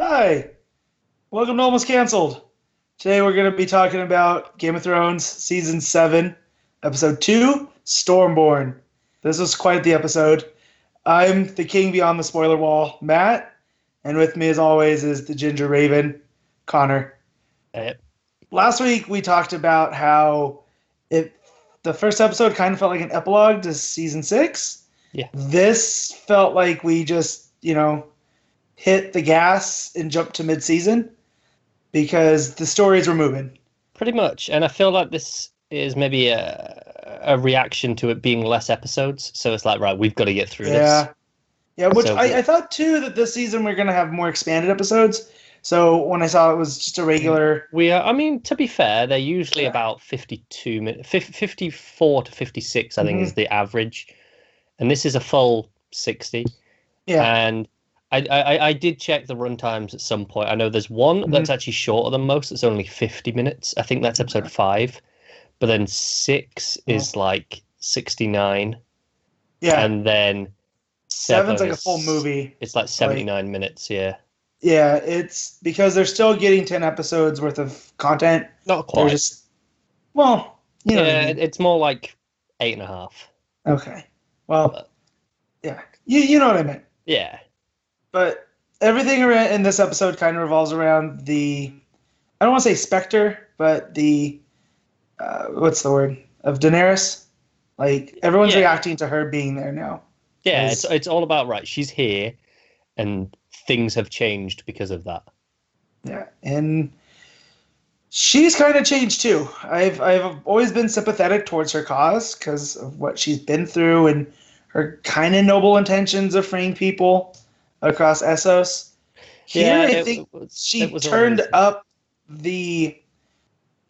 Hi, welcome to Almost Cancelled. Today we're going to be talking about Game of Thrones Season 7, Episode 2, Stormborn. This was quite the episode. I'm the king beyond the spoiler wall, Matt, and with me as always is the Ginger Raven, Connor. Yep. Last week we talked about how the first episode kind of felt like an epilogue to Season 6. Yeah. This felt like we just, hit the gas and jumped to mid-season because the stories were moving. Pretty much. And I feel like this is maybe a reaction to it being less episodes. So it's like, right, we've got to get through this. Yeah, which So I thought too that this season we're going to have more expanded episodes. So when I saw it was just a regular... We are, I mean, to be fair, they're usually about 52 minutes, 54 to 56, I think, is the average. And this is a full 60. Yeah. And I did check the run times at some point. I know there's one that's actually shorter than most. It's only 50 minutes. I think that's episode 5. But then 6 is like 69. Yeah. And then 7's like a full movie. It's like 79 minutes, yeah. Yeah, it's because they're still getting 10 episodes worth of content. Not quite. They're just, well, you know. Yeah, What I mean. it's more like 8.5. Okay. Well, yeah. You know what I meant. Yeah. But everything in this episode kind of revolves around the, I don't want to say specter, but the, what's the word, of Daenerys. Like, everyone's reacting to her being there now. Yeah, it's all about, right, she's here, and things have changed because of that. Yeah, and she's kind of changed too. I've always been sympathetic towards her cause because of what she's been through and her kind of noble intentions of freeing people across Essos. Here, I think she turned up the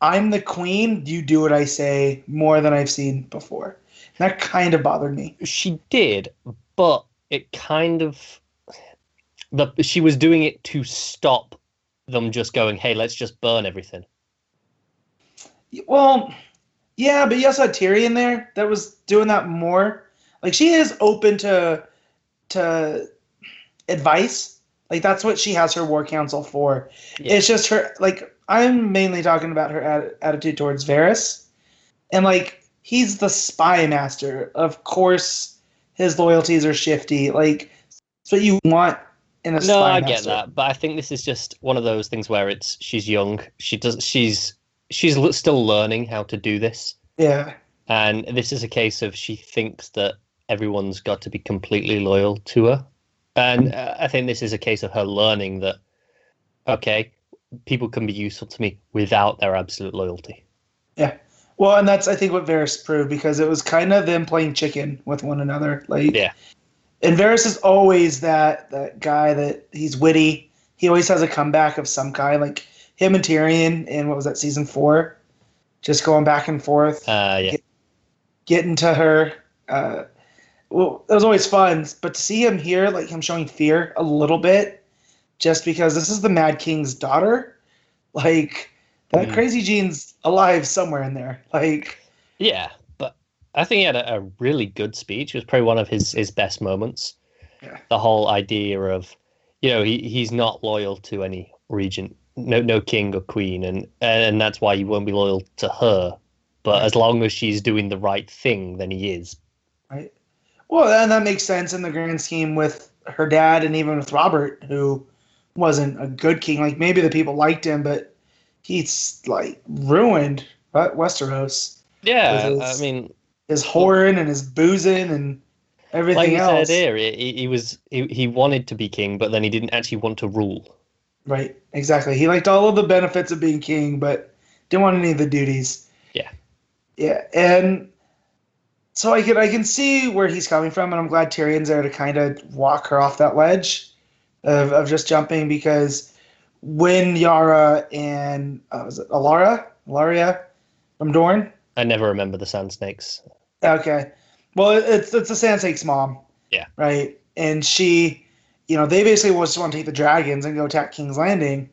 "I'm the queen, you do what I say" more than I've seen before. And that kind of bothered me. She did, but it kind of she was doing it to stop them just going, "Hey, let's just burn everything." Well, yeah, but you also had Tyrion there that was doing that more. Like, she is open to advice. Like, that's what she has her war council for. Yeah. It's just her, like, I'm mainly talking about her attitude towards Varys. And, like, he's the spy master. Of course, his loyalties are shifty. Like, that's what you want in a spy master. No, I get that. But I think this is just one of those things where she's young. She's still learning how to do this. Yeah. And this is a case of she thinks that everyone's got to be completely loyal to her. And I think this is a case of her learning that, okay, people can be useful to me without their absolute loyalty. Yeah. Well, and that's, I think, what Varys proved, because it was kind of them playing chicken with one another. Like, yeah. And Varys is always that guy that he's witty. He always has a comeback of some kind, like him and Tyrion in, what was that, season 4? Just going back and forth. Yeah. Getting to her. Well, it was always fun, but to see him here, like him showing fear a little bit, just because this is the Mad King's daughter, like that crazy gene's alive somewhere in there. Like, yeah, but I think he had a really good speech. It was probably one of his best moments. Yeah. The whole idea of, he's not loyal to any regent, no king or queen, and that's why he won't be loyal to her. But as long as she's doing the right thing, then he is. Right. Well, and that makes sense in the grand scheme with her dad and even with Robert, who wasn't a good king. Like, maybe the people liked him, but he's, like, ruined Westeros. Yeah, his whoring and his boozing and everything else. Like you said here, he wanted to be king, but then he didn't actually want to rule. Right, exactly. He liked all of the benefits of being king, but didn't want any of the duties. Yeah. Yeah, and so I can see where he's coming from, and I'm glad Tyrion's there to kind of walk her off that ledge of just jumping, because when Yara and was it Ilaria from Dorne? I never remember the Sand Snakes. Okay, well, it's the Sand Snake's mom. Yeah. Right, and she, they basically just want to take the dragons and go attack King's Landing,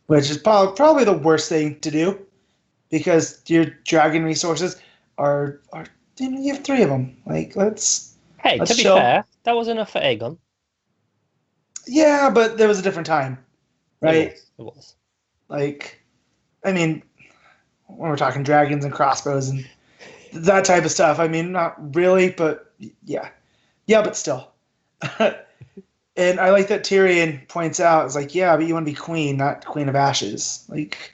which is probably the worst thing to do, because your dragon resources are you have 3 of them. Like, let's to be fair, that was enough for Aegon. Yeah, but there was a different time. right? It was. Like, I mean, when we're talking dragons and crossbows and that type of stuff, I mean, not really, but yeah. Yeah, but still. And I like that Tyrion points out, it's like, yeah, but you want to be queen, not Queen of Ashes. Like,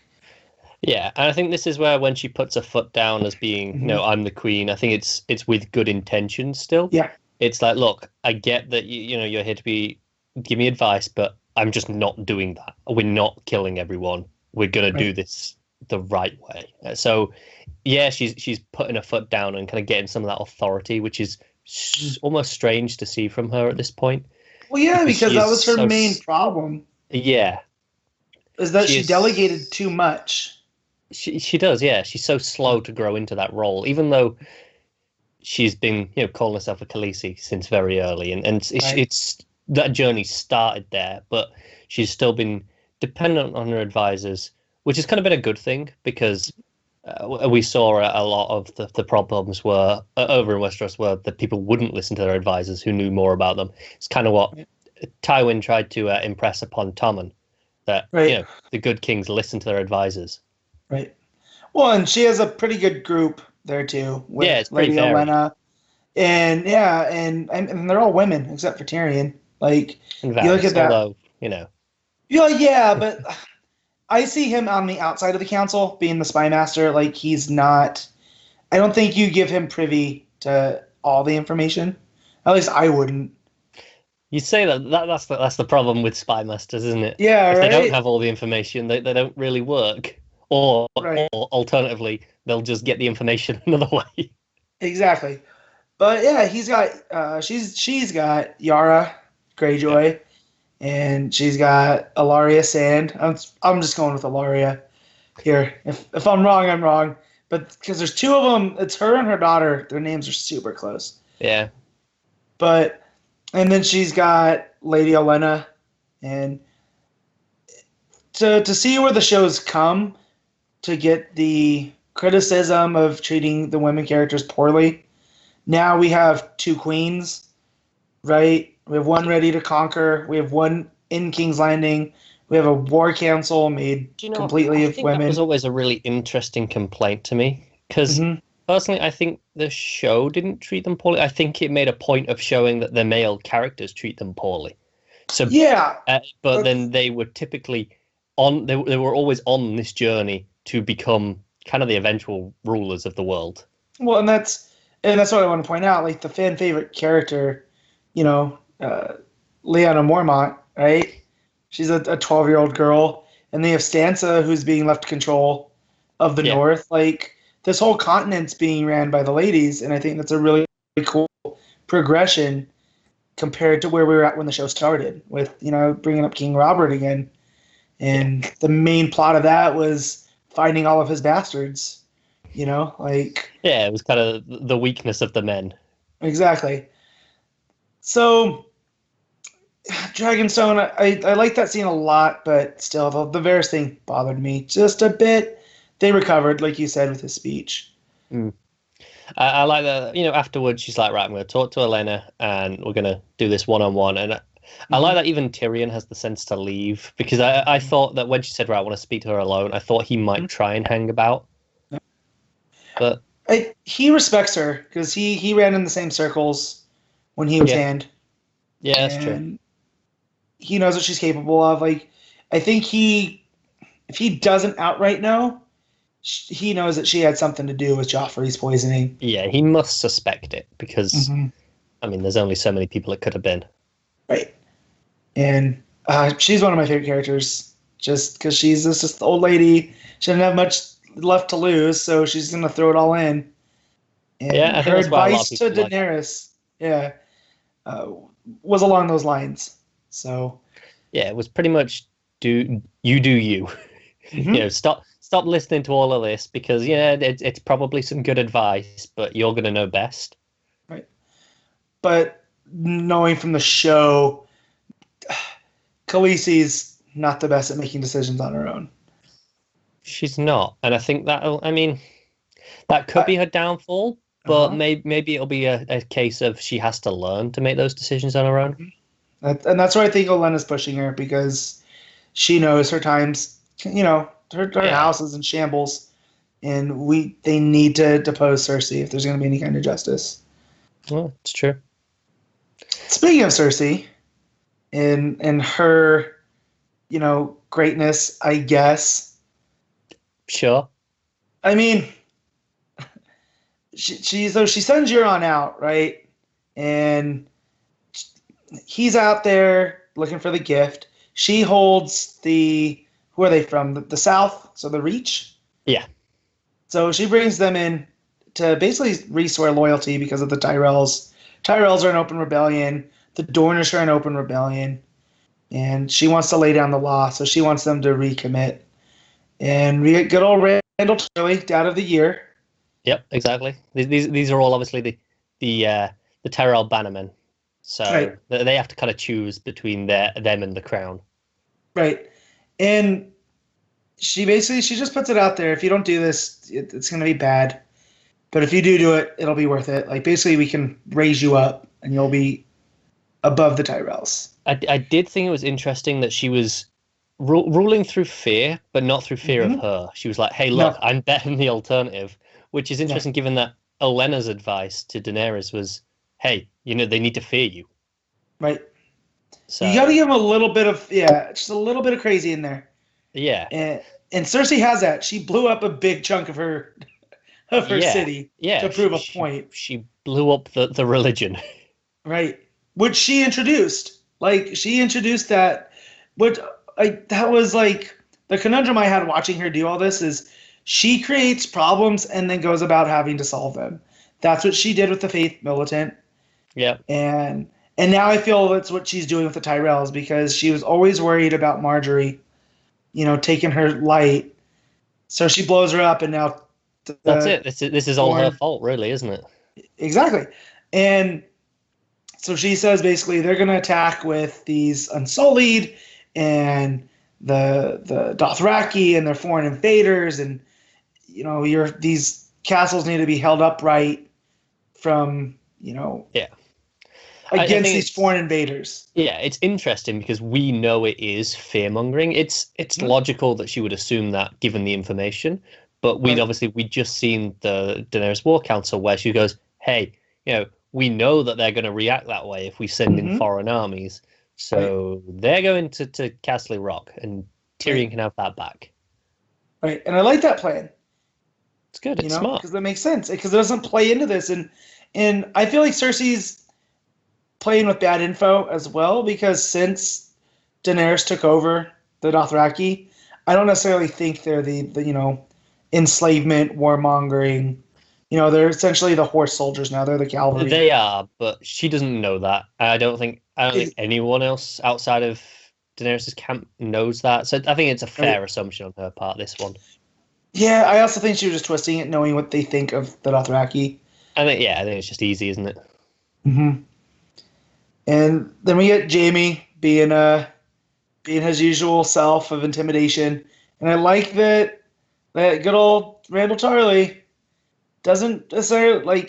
Yeah, and I think this is where when she puts her foot down as being, mhm. I'm the queen. I think it's with good intentions still. Yeah, It's like, look, I get that you're here to give me advice, but I'm just not doing that. We're not killing everyone. We're gonna right. do this the right way. So, yeah, she's putting her foot down and kind of getting some of that authority, which is Mhm. almost strange to see from her at this point Well, yeah, because because she that is was her so main problem, yeah, is that she she delegated is. too much. She does, yeah. She's so slow to grow into that role, even though she's been, calling herself a Khaleesi since very early, and Right. it's that journey started there, but she's still been dependent on her advisors, which has kind of been a good thing because we saw a lot of the problems were over in Westeros where the people wouldn't listen to their advisors who knew more about them. It's kind of what Tywin tried to impress upon Tommen that Right. the good kings listen to their advisors. Right. Well, and she has a pretty good group there too Yeah, with it's pretty Lady varied. Olenna, and yeah, and they're all women except for Tyrion. Like, And you look Varys, at that. although, Yeah, but I see him on the outside of the council being the spy master. Like, he's not. I don't think you give him privy to all the information. At least I wouldn't. you say that's the problem with spy masters, isn't it? Yeah. If they don't Right. have all the information, they don't really work. Or Right. alternatively, they'll just get the information another way. Exactly. But yeah, he's got. She's got Yara Yeah. Greyjoy, and she's got Ilaria Sand. I'm just going with Ilaria here. If I'm wrong, I'm wrong. But because there's two of them, it's her and her daughter. Their names are super close. Yeah. But and then she's got Lady Olenna, and to see where the show's come, to get the criticism of treating the women characters poorly. Now we have two queens, right? We have one ready to conquer. We have one in King's Landing. We have a war council made Do you know, I completely of think that was women. always a really interesting complaint to me because Hmm. personally, I think the show didn't treat them poorly. I think it made a point of showing that the male characters treat them poorly. So, Yeah, but then that's they were typically they were always on this journey to become kind of the eventual rulers of the world. well, and that's what I want to point out. Like the fan favorite character, you know, Lyanna Mormont, right? She's a 12-year-old girl, and they have Stanza who's being left control of the Yeah, North. Like this whole continent's being ran by the ladies, and I think that's a really cool progression compared to where we were at when the show started, with bringing up King Robert again, yeah, and the main plot of that was finding all of his bastards. Like yeah. It was kind of the weakness of the men. exactly. So Dragonstone, I like that scene a lot, but still, the Varys thing bothered me just a bit. They recovered, like you said, with his speech. Mm. I like that. Afterwards, she's like, right, I'm going to talk to Elena, and we're going to do this one on one. And I like Hmm. that even Tyrion has the sense to leave because I thought that when she said, right, I want to speak to her alone, I thought he might try and hang about, but He respects her because he ran in the same circles when he was yeah, Hand, yeah, that's true. and he knows what she's capable of. Like, I think if he doesn't outright know, he knows that she had something to do with Joffrey's poisoning. Yeah, he must suspect it because Hmm. I mean, there's only so many people it could have been. Right. And she's one of my favorite characters just because she's just the old lady. She doesn't have much left to lose, so she's going to throw it all in. Yeah, And I think her that's why a lot of advice to people like her. Daenerys, yeah, uh, was along those lines. So, Yeah, it was pretty much do you. mhm. Stop listening to all of this because it's probably some good advice, but you're gonna know best. Right. But knowing from the show, Khaleesi's not the best at making decisions on her own. She's not, and I think I mean, that could Uh be her downfall, but huh. maybe it'll be a case of she has to learn to make those decisions on her own. And that's where I think Olenna's pushing her because she knows her time's, her Yeah. house is in shambles, and they need to depose Cersei if there's going to be any kind of justice. Well, it's true. Speaking of Cersei, and her, greatness, I guess. Sure. I mean, she sends Euron out, right? And he's out there looking for the gift. She holds who are they from? The South, so the Reach. Yeah. So she brings them in to basically restore loyalty because of the Tyrells. Tyrells are an open rebellion. The Dornish are an open rebellion. And she wants to lay down the law, so she wants them to recommit. And we get good old Randall Tarly, Dad of the Year. Yep, exactly. These are all obviously the Tyrell bannermen. So right. They have to kind of choose between them and the crown. Right. And she just puts it out there. If you don't do this, it's going to be bad. But if you do it, it'll be worth it. Like, basically, we can raise you up and you'll be above the Tyrells. I did think it was interesting that she was ruling through fear, but not through fear of her. She was like, hey, look, I'm better than the alternative, which is interesting given that Olenna's advice to Daenerys was, hey, they need to fear you. Right. So you got to give them a little bit of, just a little bit of crazy in there. Yeah. And Cersei has that. She blew up a big chunk of her city to prove a point. She blew up the religion. Right. Which she introduced. Like, she introduced that. That was like the conundrum I had watching her do all this is she creates problems and then goes about having to solve them. That's what she did with the Faith Militant. Yeah. And now I feel that's what she's doing with the Tyrells because she was always worried about Marjorie, taking her light. So she blows her up and now... That's it. This is all her fault, really, isn't it? Exactly. And so she says basically they're going to attack with these Unsullied and the Dothraki and their foreign invaders, and these castles need to be held upright from against these foreign invaders. Yeah, it's interesting because we know it is fear mongering. It's logical that she would assume that given the information, but we'd just seen the Daenerys War Council where she goes, hey, we know that they're going to react that way if we send in foreign armies. So they're going to Castle Rock, and Tyrion can have that back. Right, and I like that plan. It's good. It's smart because that makes sense. Because it doesn't play into this, and I feel like Cersei's playing with bad info as well. Because since Daenerys took over the Dothraki, I don't necessarily think they're the enslavement, warmongering. They're essentially the horse soldiers now. They're the cavalry. They are, but she doesn't know that. I don't think anyone else outside of Daenerys' camp knows that. So I think it's a fair assumption on her part, this one. Yeah, I also think she was just twisting it, knowing what they think of the Dothraki. I think it's just easy, isn't it? Mm-hmm. And then we get Jaime being his usual self of intimidation. And I like that good old Randall Tarly doesn't necessarily,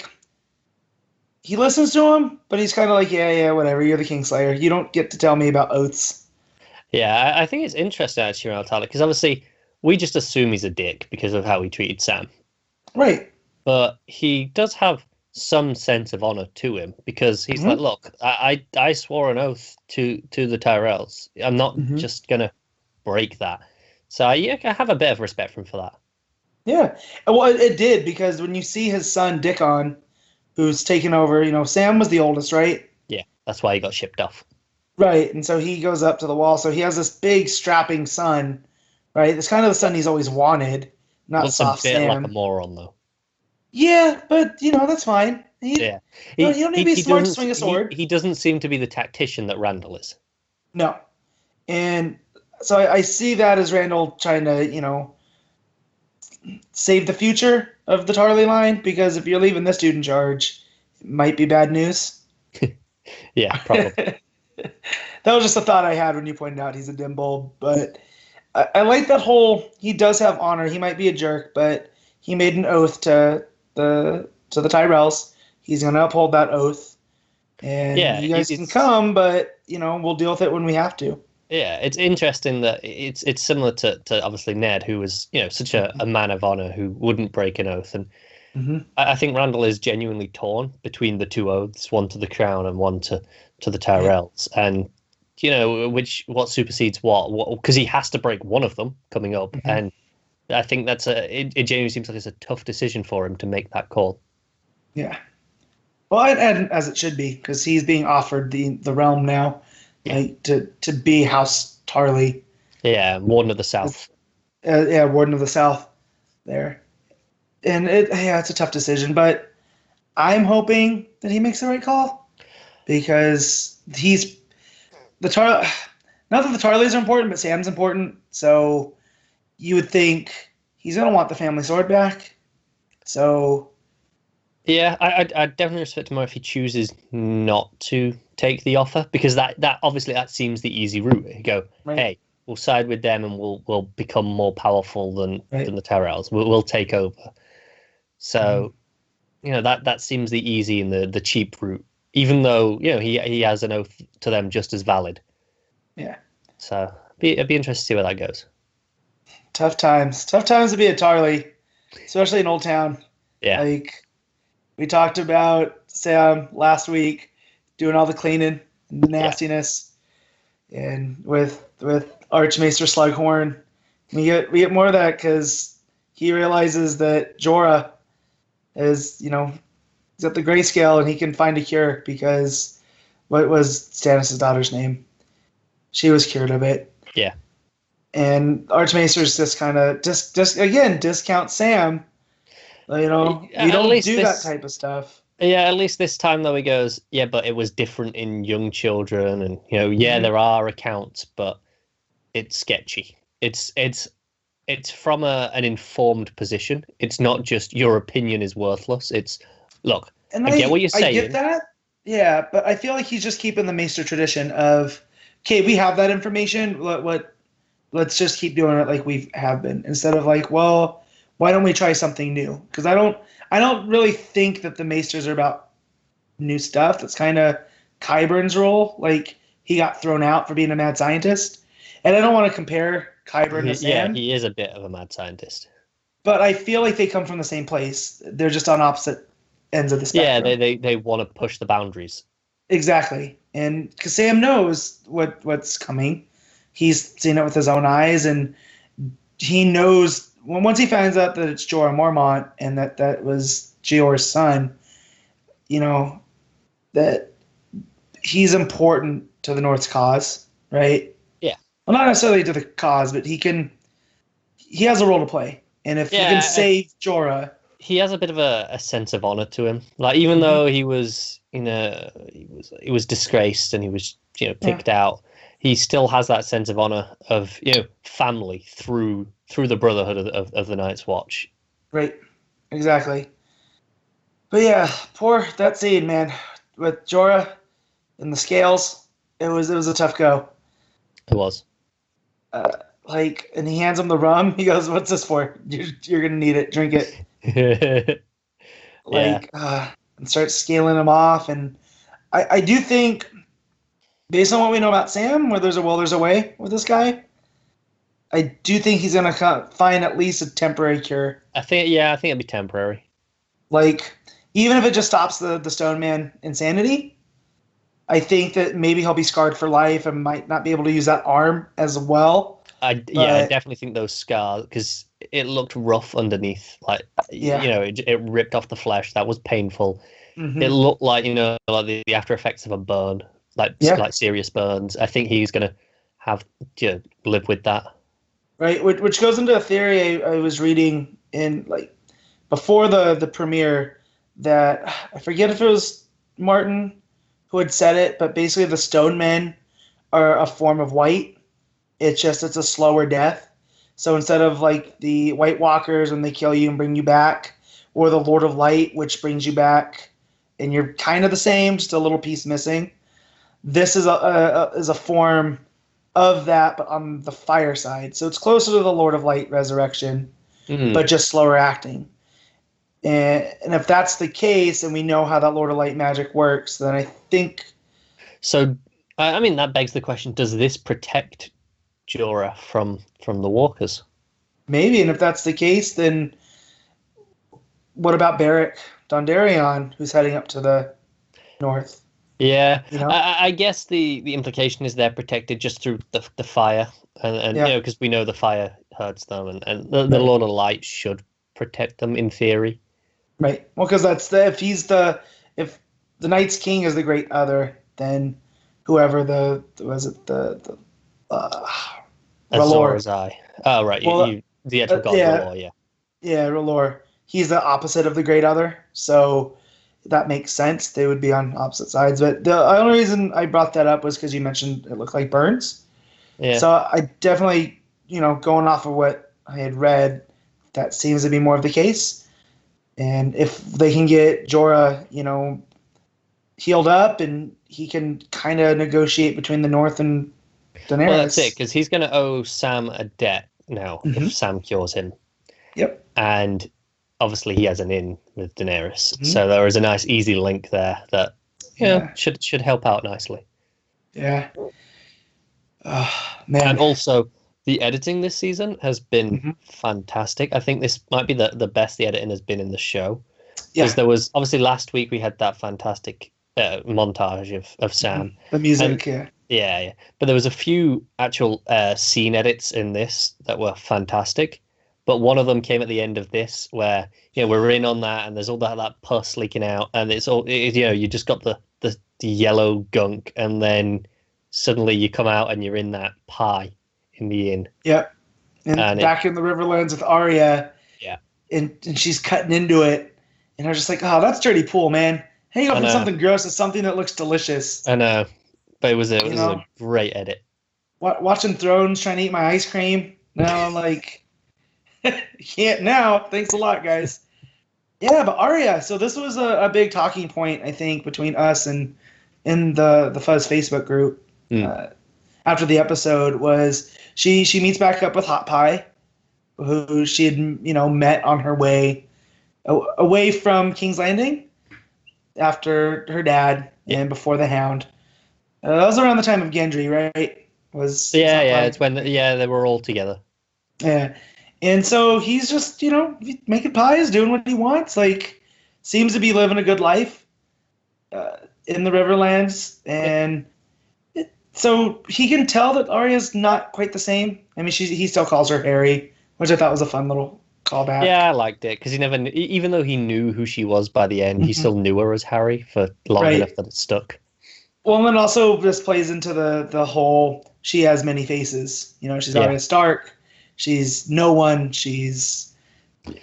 he listens to him, but he's kind of like, yeah, whatever, you're the Kingslayer. You don't get to tell me about oaths. Yeah, I think it's interesting, actually, around Tyler, because obviously we just assume he's a dick because of how he treated Sam. Right. But he does have some sense of honor to him because he's like, look, I swore an oath to the Tyrells. I'm not just going to break that. So I have a bit of respect for him for that. Yeah. Well, it did, because when you see his son, Dickon, who's taken over, Sam was the oldest, right? Yeah, that's why he got shipped off. Right, and so he goes up to the wall. So he has this big, strapping son, right? It's kind of the son he's always wanted, not soft Sam. Looks a bit like a moron, though. Yeah, but, that's fine. You don't need to be smart to swing a sword. He doesn't seem to be the tactician that Randall is. No. And so I see that as Randall trying to, save the future of the Tarly line, because if you're leaving this dude in charge, it might be bad news. Yeah, probably. That was just a thought I had when you pointed out he's a dim bulb. But I like that he does have honor. He might be a jerk, but he made an oath to the Tyrells. He's going to uphold that oath. And you guys can come, but, we'll deal with it when we have to. Yeah, it's interesting that it's similar to obviously Ned, who was, such a man of honor who wouldn't break an oath. And Hmm. I think Randall is genuinely torn between the two oaths, one to the crown and one to the Yeah. Tyrells. And, what supersedes what, because he has to break one of them coming up. Hmm. And I think it genuinely seems like it's a tough decision for him to make that call. Yeah. Well, and as it should be, because he's being offered the realm now, Yeah. like to be House Tarly. Yeah, Warden of the South. Yeah, Warden of the South there. And it's a tough decision, but I'm hoping that he makes the right call because he's the Tar. Not that the Tarleys are important, but Sam's important. So you would think he's gonna want the family sword back. So Yeah, I definitely respect him more if he chooses not to take the offer, because that obviously that seems the easy route. You go, right, hey, we'll side with them and we'll become more powerful than right. the Tyrells. We'll take over. Mhm. So, that seems the easy and the cheap route, even though, he has an oath to them just as valid. Yeah, So it'd be interesting to see where that goes. tough times. Tough times to be a Tarley, especially in Old Town. Yeah. Like we talked about Sam last week doing all the cleaning and the Yeah. nastiness, and with Archmaester Slughorn, we get more of that because he realizes that Jorah is he's at the grayscale and he can find a cure because what was Stannis' daughter's name? She was cured of it. Yeah. And Archmaister's just kind of just again discount Sam. We At don't least do that this type of stuff. Yeah, at least this time though he goes, yeah, but it was different in young children, and yeah, Hmm. there are accounts, but it's sketchy. It's from an informed position. It's not just your opinion is worthless. It's, look, And I get what you're I get saying. that. Yeah, but I feel like he's just keeping the Maester tradition of, okay, we have that information. Let's just keep doing it like we have been instead of like, well, why don't we try something new? Because I don't really think that the Maesters are about new stuff. That's kind of Qyburn's role. Like he got thrown out for being a mad scientist, and I don't want to compare Qyburn to Yeah, Sam, he is a bit of a mad scientist. but I feel like they come from the same place. They're just on opposite ends of the Yeah, spectrum. they want to push the boundaries. Exactly, and because Sam knows what's coming, he's seen it with his own eyes, and he knows once he finds out that it's Jorah Mormont and that was Jeor's son, you know that he's important to the North's cause, right? Yeah. Well, not necessarily to the cause, but he has a role to play, and if he can Yeah, save Jorah, he has a bit of a sense of honor to him. Like, even mhm, though he was he was disgraced and he was yeah, kicked out, he still has that sense of honor of family through the brotherhood of the Night's Watch. right, exactly. But yeah, poor that scene, man, with Jorah and the scales. It was a tough go. It was. Uh, and he hands him the rum. He goes, "What's this for? You're gonna need it. Drink it." Yeah. And starts scaling him off. And I do think, based on what we know about Sam, where there's a will, there's a way with this guy. I do think he's gonna find at least a temporary cure. I think it'd be temporary. Like even if it just stops the Stone Man insanity, I think that maybe he'll be scarred for life and might not be able to use that arm as well. I But definitely think those scars, because it looked rough underneath, like yeah, it ripped off the flesh. That was painful. It hmm, looked like like the after effects of a burn, yeah, like serious burns. I think he's gonna have to live with that. right. Which goes into a theory I was reading in like before the premiere that I forget if it was Martin who had said it, but basically the Stone Men are a form of white. It's a slower death. So instead of like the White Walkers when they kill you and bring you back, or the Lord of Light which brings you back, and you're kind of the same, just a little piece missing. This is a form of that, but on the fire side. So it's closer to the Lord of Light resurrection, but Mm. just slower acting. And if that's the case, and we know how that Lord of Light magic works, then I think So I mean, that begs the question: does this protect Jorah from the Walkers? Maybe, and if that's the case, then what about Beric Dondarrion, who's heading up to the north? Yeah, You know? I guess the implication is they're protected just through the fire, and Yeah. because we know the fire hurts them, and the Right. Lord of Light should protect them in theory. Right. Well, because that's if the Night's King is the great other, then whoever was it the Azor R'hllor. Ahai. Oh, right, Well, the actual god yeah, R'hllor, yeah. yeah, R'hllor. He's the opposite of the great other, so that makes sense. They would be on opposite sides. But the only reason I brought that up was because you mentioned it looked like Burns. Yeah. So I definitely, going off of what I had read, that seems to be more of the case. And if they can get Jorah, healed up and he can kind of negotiate between the North and Well, that's it, Daenerys. because he's going to owe Sam a debt now Hmm. if Sam cures him, Yep. and obviously he has an in with Daenerys, Hmm. so there is a nice easy link there that Yeah. should help out nicely. Yeah. Oh, And man. also, the editing this season has been Hmm. fantastic. I think this might be the best the editing has been in the show. Because Yeah. there was obviously last week we had that fantastic montage of Hmm. Sam. The And music. Yeah. yeah. But there was a few actual scene edits in this that were fantastic. But one of them came at the end of this where, we're in on that and there's all that pus leaking out and it's all, you just got the yellow gunk and then suddenly you come out and you're in that pie in the inn. Yep. And And it, back in the Riverlands with Arya, yeah, and she's cutting into it, and I was just like, oh, that's dirty pool, man. Hang up I from know, something gross to something that looks delicious. I know. But it You was know, a great edit. Watching Thrones, trying to eat my ice cream. Now I'm like, can't now. Thanks a lot, guys. Yeah, but Arya. So this was a big talking point, I think, between us and in the Fuzz Facebook group. Mm. Uh, After the episode was she meets back up with Hot Pie, who she had met on her way away from King's Landing after her dad Yeah. and before the Hound. That was around the time of Gendry, right? Was Yeah, Hot yeah. Pie? It's when they were all together. Yeah. And so he's just, making pies, doing what he wants. Like, seems to be living a good life in the Riverlands. Yeah. And so he can tell that Arya's not quite the same. I mean, he still calls her Harry, which I thought was a fun little callback. Yeah, I liked it because he never, even though he knew who she was by the end, he Mhm. still knew her as Harry for long Right. enough that it stuck. Well, and then also this plays into the whole she has many faces. She's Yeah. Arya Stark. She's no one. She's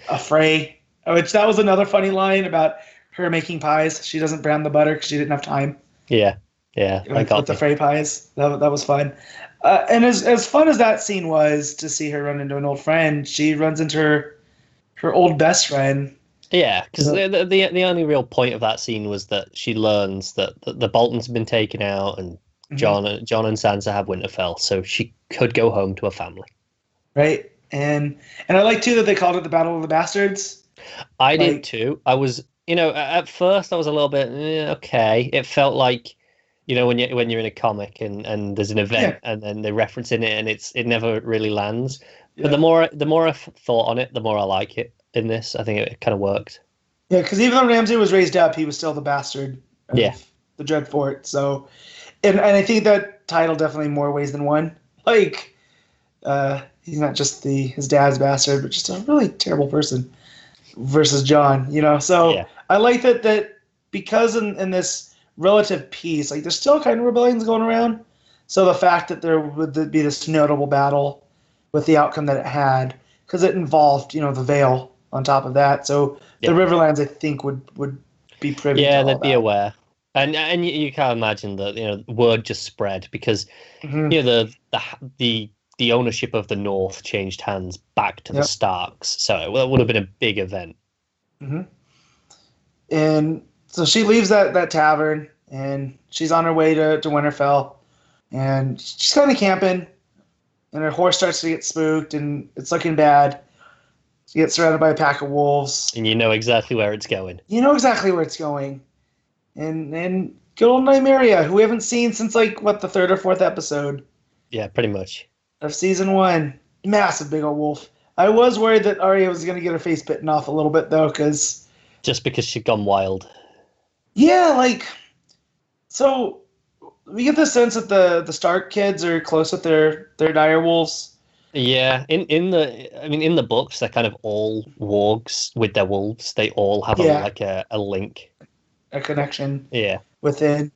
a Frey. Which that was another funny line about her making pies. She doesn't brown the butter because she didn't have time Yeah, I with got the me. Frey pies. That was fun. And as fun as that scene was to see her run into an old friend, she runs into her old best friend. Yeah, because Yeah. the only real point of that scene was that she learns that the Boltons have been taken out and Mhm. John and Sansa have Winterfell, so she could go home to her family. Right? And I like too that they called it the Battle of the Bastards. I did Like, too. I was, at first I was a little bit okay. It felt like, when you're in a comic and there's an event yeah, and then they reference in it and it never really lands. But yeah. the more I thought on it, the more I like it in this. I think it kind of worked. Yeah, because even though Ramsay was raised up, he was still the bastard of Yeah. the Dreadfort. So, and I think that title definitely more ways than one. Like, he's not just his dad's bastard, but just a really terrible person versus John. So Yeah. I like that because in this relative peace, like there's still kind of rebellions going around. So the fact that there would be this notable battle with the outcome that it had, because it involved the Vale on top of that. So Yeah. the Riverlands, I think, would be privy to all They'd be that. aware. And you can't imagine that word just spread because Mhm. the ownership of the North changed hands back to the Yep. Starks, so it would have been a big event. Hmm. And so she leaves that tavern, and she's on her way to Winterfell, and she's kind of camping, and her horse starts to get spooked, and it's looking bad. She gets surrounded by a pack of wolves. And you know exactly where it's going. You know exactly where it's going, and Good old Nymeria, who we haven't seen since like what the third or fourth episode Yeah, pretty much. of season one. Massive big old wolf. I was worried that Arya was gonna get her face bitten off a little bit though, because Just because she'd gone wild. yeah, like so we get the sense that the Stark kids are close with their dire wolves. Yeah, in the books, they're kind of all wargs with their wolves. They all have Yeah, a link. a connection Yeah, within.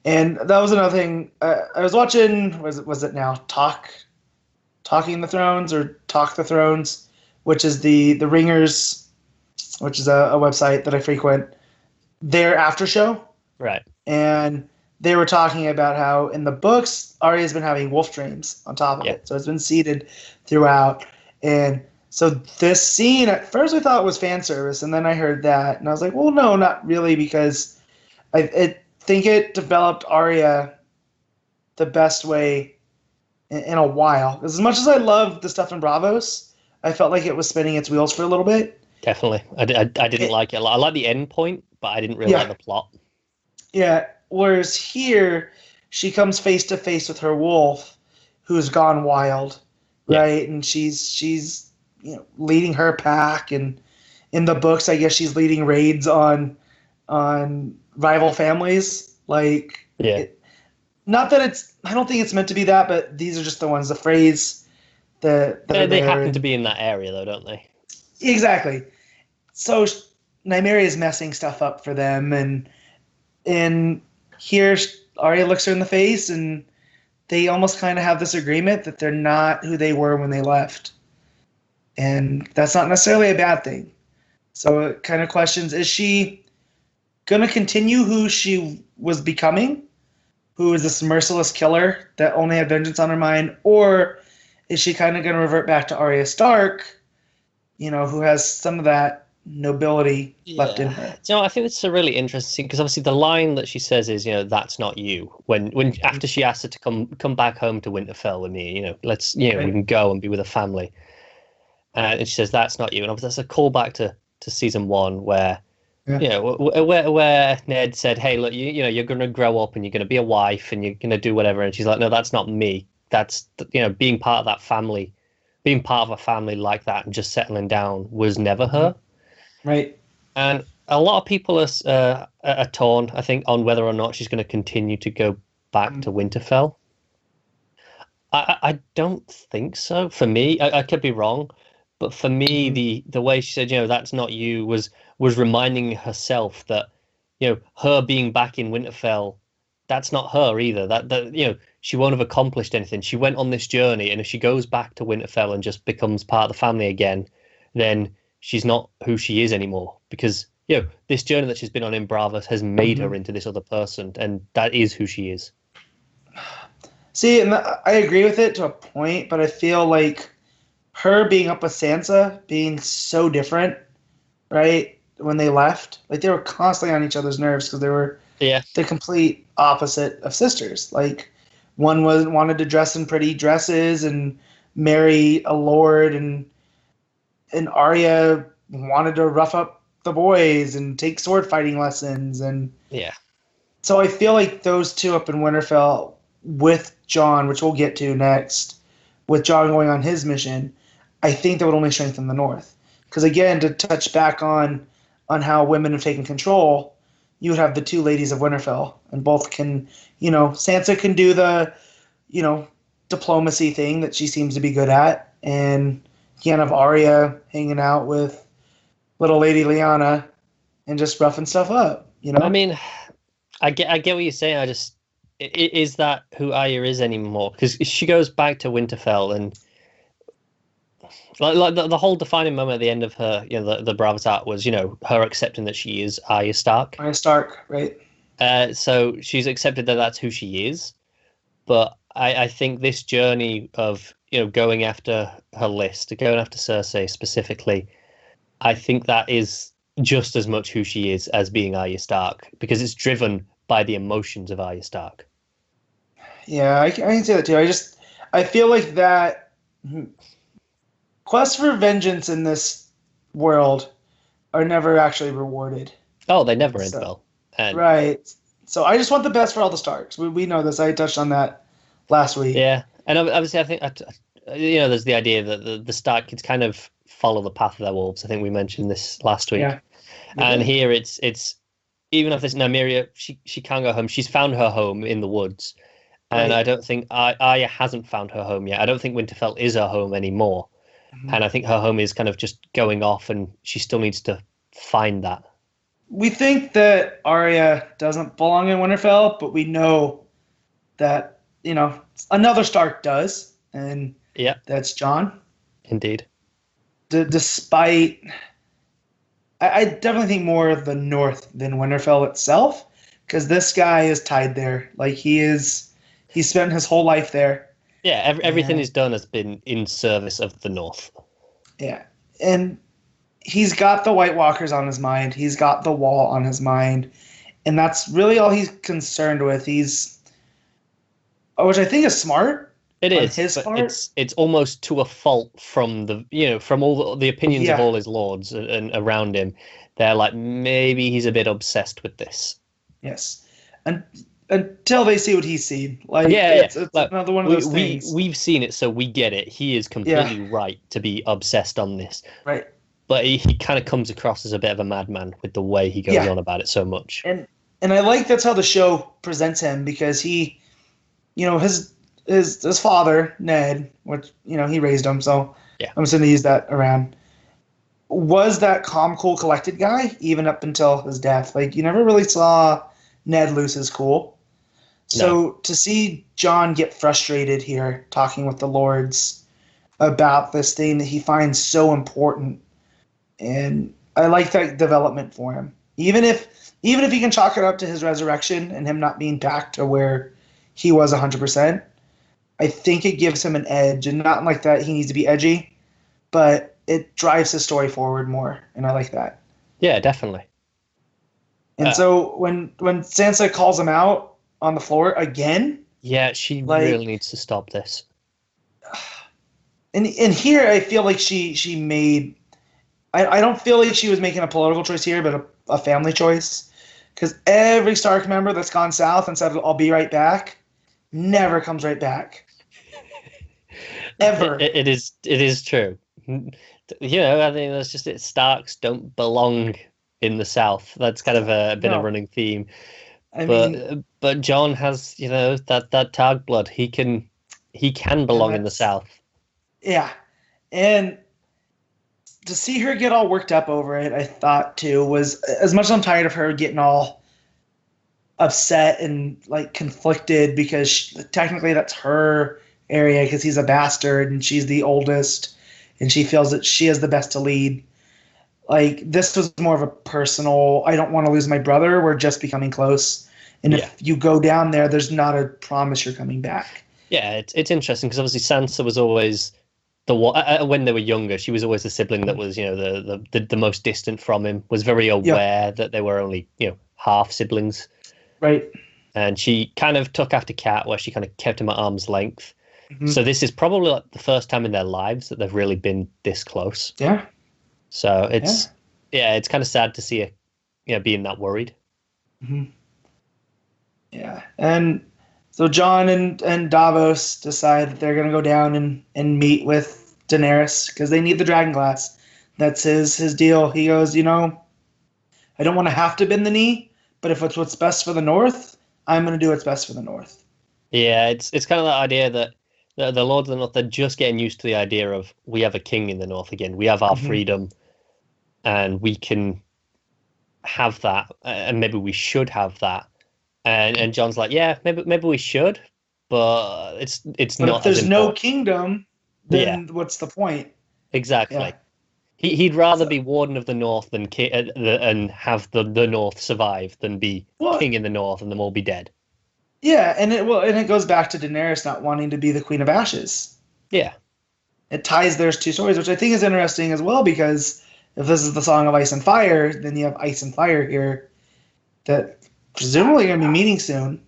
And that was another thing. I was watching. Was it now Talking the Thrones or Talk the Thrones, which is the Ringers, which is a website that I frequent. Their after show, right. and they were talking about how in the books Arya's been having wolf dreams on top of Yeah. it, so it's been seeded throughout. And so this scene, at first I thought it was fan service, and then I heard that, and I was like, well, no, not really, because I think it developed Arya the best way in a while. Because as much as I love the stuff in Bravos, I felt like it was spinning its wheels for a little bit. Definitely. I didn't like it a lot. I like the end point, but I didn't really like the plot. Yeah. Whereas here, she comes face to face with her wolf, who's gone wild, right? And she's leading her pack, and in the books, I guess she's leading raids on rival families. Like, not that I don't think it's meant to be that, but these are just the ones. The phrase that they happen to be in that area, though, don't they? Exactly. So Nymeria is messing stuff up for them, and here Arya looks her in the face, and they almost kind of have this agreement that they're not who they were when they left, and that's not necessarily a bad thing. So it kind of questions: is she going to continue who she was becoming, who is this merciless killer that only had vengeance on her mind, or is she kind of going to revert back to Arya Stark, who has some of that nobility left in her? I think it's a really interesting, because obviously the line that she says is, that's not you. When after she asked her to come back home to Winterfell with me, let's we can go and be with a family, and she says that's not you, and obviously that's a callback to season one where. Yeah. Where Ned said, "Hey, look, you're going to grow up and you're going to be a wife and you're going to do whatever," and she's like, "No, that's not me. That's being part of that family, being part of a family like that and just settling down was never her." Right. And a lot of people are torn, I think, on whether or not she's going to continue to go back to Winterfell. I don't think so. For me, I could be wrong, but for me, the way she said, that's not you, was reminding herself that, her being back in Winterfell, that's not her either. That she won't have accomplished anything. She went on this journey, and if she goes back to Winterfell and just becomes part of the family again, then she's not who she is anymore. Because this journey that she's been on in Bravos has made her into this other person, and that is who she is. See, and I agree with it to a point, but I feel like her being up with Sansa, being so different, right? When they left, like they were constantly on each other's nerves because they were the complete opposite of sisters. Like one wanted to dress in pretty dresses and marry a lord, and Arya wanted to rough up the boys and take sword fighting lessons, and so I feel like those two up in Winterfell with Jon, which we'll get to next, with Jon going on his mission, I think that would only strengthen the North. Because again, to touch back on how women have taken control, you would have the two ladies of Winterfell, and both can, Sansa can do the, diplomacy thing that she seems to be good at, and you can have Arya hanging out with little Lady Lyanna and just roughing stuff up, I mean, I get what you're saying. Is that who Arya is anymore? Because she goes back to Winterfell, and like the whole defining moment at the end of her, the Bravos arc was, her accepting that she is Arya Stark. Arya Stark, right? So she's accepted that that's who she is. But I think this journey of, going after her list, going after Cersei specifically, I think that is just as much who she is as being Arya Stark, because it's driven by the emotions of Arya Stark. Yeah, I can say that too. I feel like that quests for vengeance in this world are never actually rewarded. Oh, they never end well. Right. So I just want the best for all the Starks. We know this. I touched on that last week. Yeah, and obviously I think there's the idea that the Stark kids kind of follow the path of their wolves. I think we mentioned this last week. Yeah. And here it's even if there's Nymeria, she can't go home. She's found her home in the woods, and Right. I don't think Arya hasn't found her home yet. I don't think Winterfell is her home anymore, and I think her home is kind of just going off, and she still needs to find that. We think that Arya doesn't belong in Winterfell, but we know that another Stark does, and Yeah, that's Jon. indeed. Despite, I definitely think more of the North than Winterfell itself, because this guy is tied there. Like he's spent his whole life there. Yeah, everything he's done has been in service of the North. Yeah, and he's got the White Walkers on his mind. He's got the Wall on his mind, and that's really all he's concerned with. Which I think is smart. It is, his but part. It's almost to a fault from from all the opinions of Yeah. all his lords and around him. They're like, maybe he's a bit obsessed with this. Yes, and until they see what he's seen, like Yeah, it's like, another one of those things. We've seen it, so we get it. He is completely right to be obsessed on this. Right. But he kind of comes across as a bit of a madman with the way he goes on about it so much. And I like that's how the show presents him, because he, his father, Ned, which, he raised him, so Yeah. I'm just going to use that around, was that calm, cool, collected guy, even up until his death. Like, you never really saw Ned lose his cool. So to see Jon get frustrated here, talking with the lords about this thing that he finds so important, and I like that development for him. Even if he can chalk it up to his resurrection and him not being back to where he was 100%, I think it gives him an edge, and not like that he needs to be edgy, but it drives his story forward more, and I like that. Yeah, definitely. And so when Sansa calls him out on the floor again, yeah, she really needs to stop this. And here I feel like she made. I don't feel like she was making a political choice here, but a family choice, because every Stark member that's gone south and said, "I'll be right back," never comes right back. Ever. It is true. I think that's just it. Starks don't belong in the South. That's kind of been a running theme. But Jon has, that Targ blood. He can belong in the South. Yeah, and to see her get all worked up over it, I thought too, was, as much as I'm tired of her getting all upset and like conflicted, because technically that's her area, because he's a bastard and she's the oldest and she feels that she is the best to lead. Like, this was more of a personal, I don't want to lose my brother, we're just becoming close, and if you go down there, there's not a promise you're coming back. Yeah, it's interesting, because obviously Sansa was always when they were younger, she was always the sibling that was, the most distant from him, was very aware that they were only, half siblings. Right. And she kind of took after Cat, where she kind of kept him at arm's length. Mm-hmm. So this is probably like the first time in their lives that they've really been this close. Yeah. So it's kind of sad to see her, being that worried. Mm-hmm. Yeah. And so Jon and Davos decide that they're going to go down and meet with Daenerys, because they need the dragon glass. That's his deal. He goes, I don't want to have to bend the knee, but if it's what's best for the North, I'm going to do what's best for the North. Yeah, it's kind of that idea that the Lords of the North, they're just getting used to the idea of, we have a king in the North again. We have our freedom, and we can have that, and maybe we should have that. And Jon's like, yeah, maybe we should, but it's not. If there's no kingdom, then what's the point? Exactly. Yeah. He'd rather be Warden of the North than and have the North survive than be king in the North and them all be dead. Yeah, and it goes back to Daenerys not wanting to be the Queen of Ashes. Yeah. It ties those two stories, which I think is interesting as well, because if this is the Song of Ice and Fire, then you have Ice and Fire here that presumably going to be meeting soon.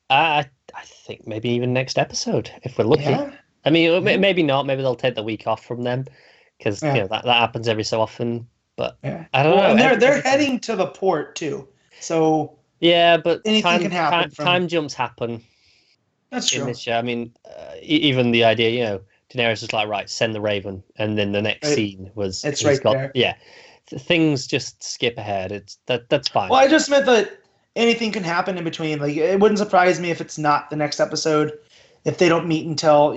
I think maybe even next episode, if we're lucky. Yeah. I mean, maybe not. Maybe they'll take the week off from them, because that happens every so often. But I don't know. And they're heading to the port too. So Yeah, but anything can happen time jumps happen That's in true. this show. I mean, even the idea, Daenerys was like, right, send the Raven, and then the next Right? scene was It's he's right got there. things just skip ahead. That's fine. Well, I just meant that anything can happen in between. Like, it wouldn't surprise me if it's not the next episode, if they don't meet until,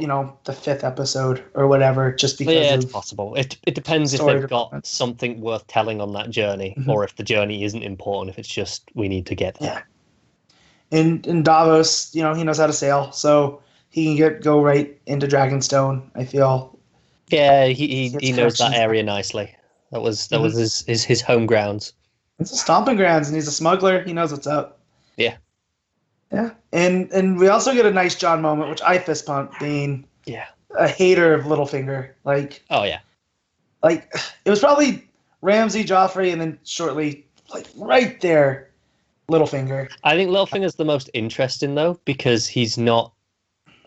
the fifth episode or whatever, just But because yeah, it's of possible. It depends if story they've got developments. something worth telling on that journey, Mhm. or if the journey isn't important. If it's just we need to get there. Yeah. In Davos, he knows how to sail, so he can go right into Dragonstone. I feel Yeah, he he gets knows that connections there. area nicely. That was Hmm. his home grounds. It's a stomping grounds, and he's a smuggler. He knows what's up. Yeah, Yeah, and we also get a nice John moment, which I fist pump, being yeah. a hater of Littlefinger. Oh yeah. Like it was probably Ramsay, Joffrey, and then shortly, like right there, Littlefinger. I think Littlefinger's the most interesting though because he's not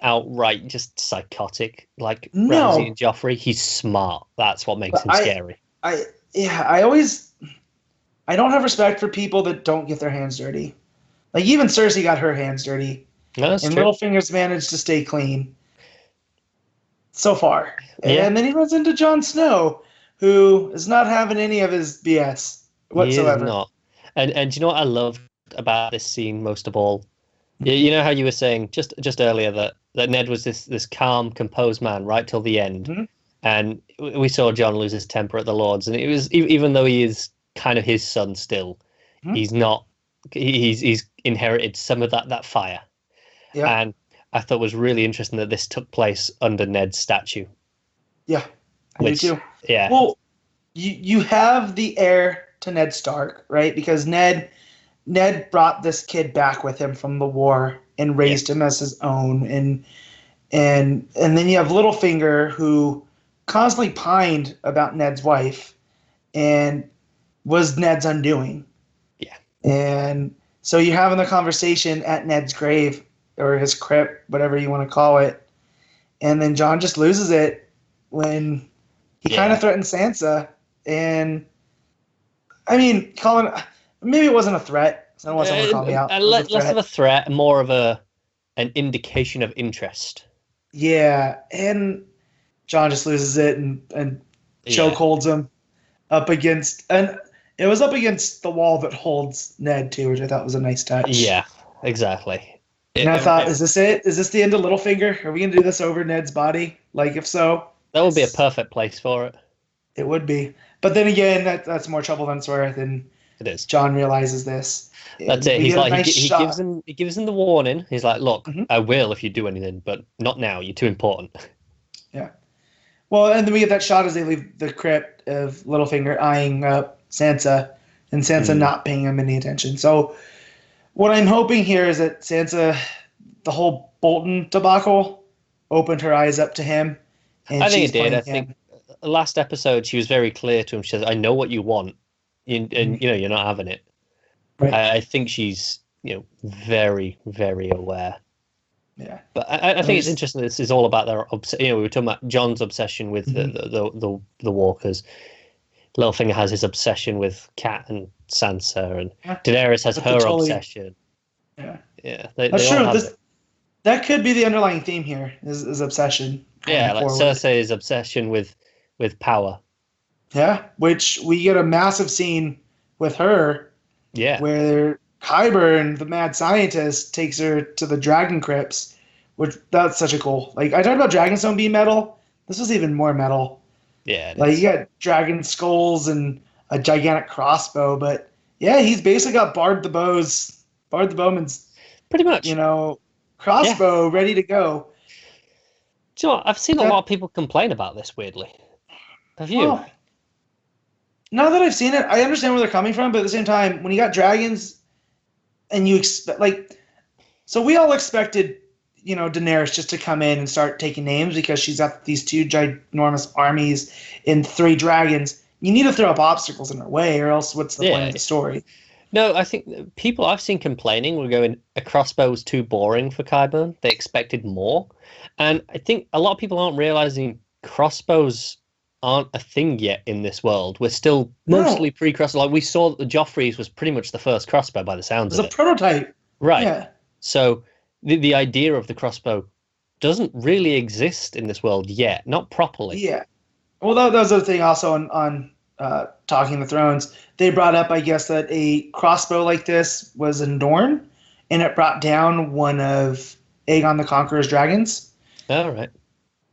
outright just psychotic like Ramsay No, and Joffrey. He's smart. That's what makes but him scary. yeah, I don't have respect for people that don't get their hands dirty. Like even Cersei got her hands dirty, No, that's and true. Littlefinger's managed to stay clean so far. Yeah, And then he runs into Jon Snow, who is not having any of his BS he is whatsoever. not. And do you know what I loved about this scene most of all? You know how you were saying just earlier that Ned was this calm, composed man right till the end, Mhm. and we saw John lose his temper at the Lords, and it was even though he is kind of his son still, Mhm. he's not. He's inherited some of that fire, Yeah, and I thought it was really interesting that this took place under Ned's statue, yeah, I do which too. yeah, Well, you have the heir to Ned Stark, right? Because Ned brought this kid back with him from the war and yeah, raised him as his own, and then you have Littlefinger, who constantly pined about Ned's wife and was Ned's undoing. yeah, And so you're having the conversation at Ned's grave or his crypt, whatever you want to call it. And then John just loses it when he kind yeah. of threatens Sansa. And I mean, Colin, maybe it wasn't a threat. So I don't want someone to call me out. It was a Less of a threat. threat, more of an indication of interest. Yeah. And John just loses it and choke Yeah, holds him up against, and it was up against the wall that holds Ned too, which I thought was a nice touch. yeah, exactly. And I thought, is this it? Is this the end of Littlefinger? Are we gonna do this over Ned's body? Like, if so, That would be a perfect place for it. it would be. But then again, that's more trouble than it's worth, and It is. John realizes this. That's And it. we He's get a like nice he shot. gives him the warning. He's like, look, Mhm. I will if you do anything, but not now. You're too important. Yeah. Well, and then we get that shot as they leave the crypt of Littlefinger eyeing Sansa, and Sansa Mm. not paying him any attention. So what I'm hoping here is that Sansa, the whole Bolton debacle, opened her eyes up to him, and I think she's it did. playing I him. think last episode she was very clear to him. She says, "I know what you want, and you're not having it." Right. I think she's very very aware. Yeah. But I think it's interesting. This is all about their we were talking about John's obsession with the walkers. Littlefinger has his obsession with Cat and Sansa, and Yeah. Daenerys has But her they're totally- obsession. Yeah. Yeah, That's they all true. have it. That could be the underlying theme here, is obsession. Yeah, like forward. Cersei's obsession with power. Yeah, which we get a massive scene with her Yeah, where Qyburn, the mad scientist, takes her to the dragon crypts, which that's such a cool. Like I talked about Dragonstone being metal. This was even more metal. yeah. Like you got dragon skulls and a gigantic crossbow, but yeah, he's basically got Bard the Bowman's, Pretty much. crossbow ready to go. Do you know what? I've seen a Yeah. lot of people complain about this. Weirdly, have you? Well, now that I've seen it, I understand where they're coming from, but at the same time, when you got dragons and you expect so we all expected, Daenerys just to come in and start taking names because she's got these two ginormous armies and 3 dragons. You need to throw up obstacles in her way, or else what's the point of the story? No, I think people I've seen complaining were going, a crossbow was too boring for Qyburn. They expected more. And I think a lot of people aren't realizing crossbows aren't a thing yet in this world. We're still No, mostly pre-crossbow. Like we saw that the Joffrey's was pretty much the first crossbow by the it sounds was of a it. prototype. Right. Yeah, So the idea of the crossbow doesn't really exist in this world yet, not properly. yeah. Well, that was the thing also on Talking the Thrones. They brought up, I guess, that a crossbow like this was in Dorne, and it brought down one of Aegon the Conqueror's dragons. All right.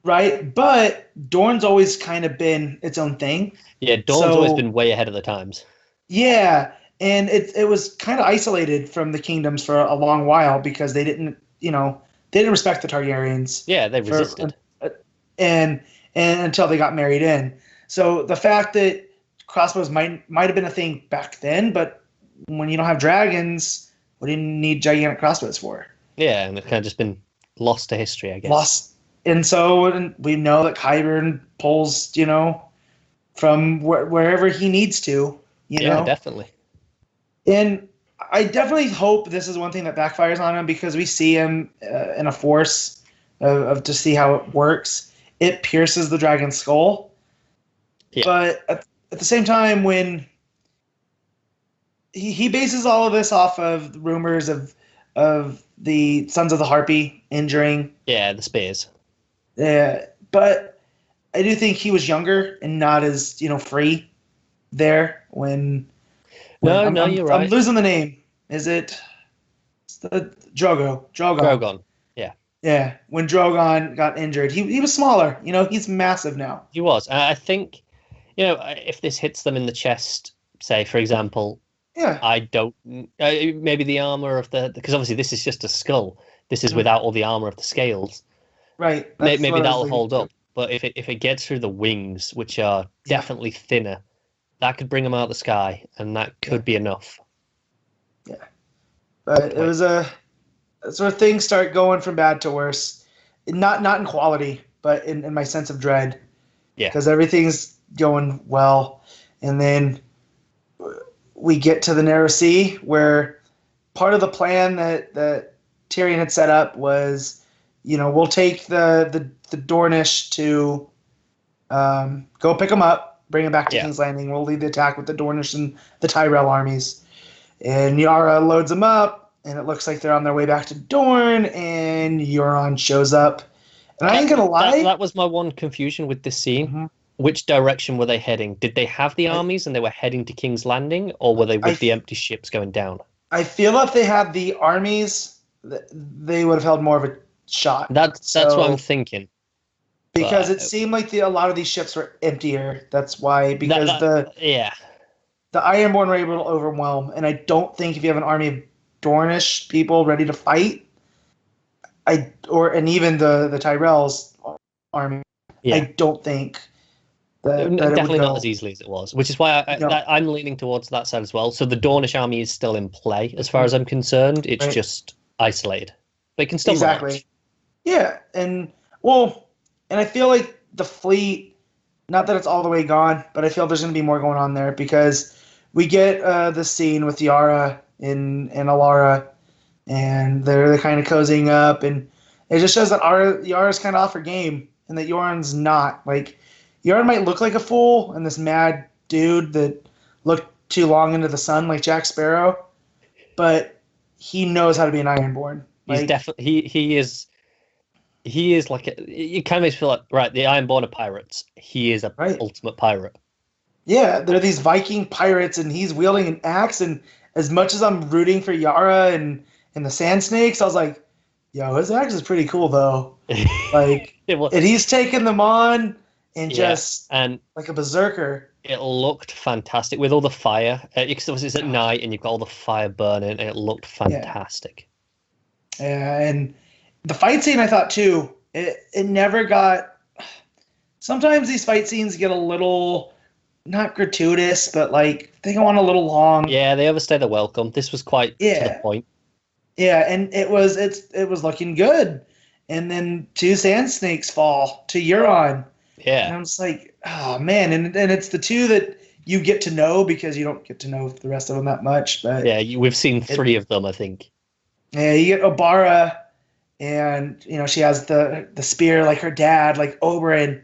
Right, but Dorne's always kind of been its own thing. Yeah, Dawn's always So been way ahead of the times. yeah, and it was kind of isolated from the kingdoms for a long while because they didn't respect the Targaryens Yeah, they for resisted. and and until they got married in. So the fact that crossbows might have been a thing back then, but when you don't have dragons, what do you need gigantic crossbows for? Yeah, and it's kind of just been lost to history, I guess. Lost, and so we know that Qyburn pulls, from wherever he needs to, Yeah, definitely. And I definitely hope this is one thing that backfires on him because we see him in a force of to see how it works. It pierces the dragon's skull, Yeah. but at the same time, when he bases all of this off of rumors of the Sons of the Harpy injuring, Yeah, the spears. but I do think he was younger and not as free there when No, you're right. I'm losing the name. Is it the Drogo? Drogon. Yeah, when Drogon got injured, he was smaller. He's massive now. He was. I think, if this hits them in the chest, say, for example, Yeah, I don't. Maybe the armor of because obviously this is just a skull. This is Mhm. without all the armor of the scales. right. Maybe what I was that'll leading hold to. up. But if it gets through the wings, which are Yeah. definitely thinner, that could bring them out of the sky, and that could be enough. Yeah, but it was sort of things start going from bad to worse. Not in quality, but in my sense of dread. Yeah. Because everything's going well, and then we get to the Narrow Sea, where part of the plan that Tyrion had set up was, we'll take the Dornish to go pick them up, bring them back to King's Landing. We'll lead the attack with the Dornish and the Tyrell armies. And Yara loads them up, and it looks like they're on their way back to Dorne, and Euron shows up. And I ain't gonna lie. That was my one confusion with this scene. Mhm. Which direction were they heading? Did they have the armies and they were heading to King's Landing, or were they with the empty ships going down? I feel if they had the armies, they would have held more of a shot. That's what I'm thinking. Because it seemed like a lot of these ships were emptier. That's why, because the Ironborn were able to overwhelm, and I don't think if you have an army of Dornish people ready to fight, and even the Tyrell's army, I don't think that definitely it would not as easily as it was, which is why I'm leaning towards that side as well. So the Dornish army is still in play, as far as I'm concerned. It's just isolated. They can still march. Yeah, and I feel like the fleet, not that it's all the way gone, but I feel there's going to be more going on there because we get the scene with Yara and Alara, and they're kind of cozying up, and it just shows that Yara's kind of off her game, and that Yoren's not. Like, Yoren might look like a fool and this mad dude that looked too long into the sun like Jack Sparrow, but he knows how to be an Ironborn. He's definitely he is like it kind of makes me feel like, right, the Ironborn are pirates. He is a ultimate pirate. Yeah, they're these Viking pirates, and he's wielding an axe. And as much as I'm rooting for Yara and the Sand Snakes, I was like, yo, his axe is pretty cool though. Like, and he's taking them on and like a berserker. It looked fantastic with all the fire. Because it's at night and you've got all the fire burning, and it looked fantastic. Yeah, and the fight scene, I thought too, it never got. Sometimes these fight scenes get a little, not gratuitous, but like they go on a little long. Yeah, they overstay their welcome. This was quite to the point. Yeah, and it was looking good, and then 2 sand snakes fall to Euron. Yeah, and I'm just like, oh man, and it's the 2 that you get to know because you don't get to know the rest of them that much. But we've seen 3 of them, I think. Yeah, you get Obara, and she has the spear like her dad, like Oberyn,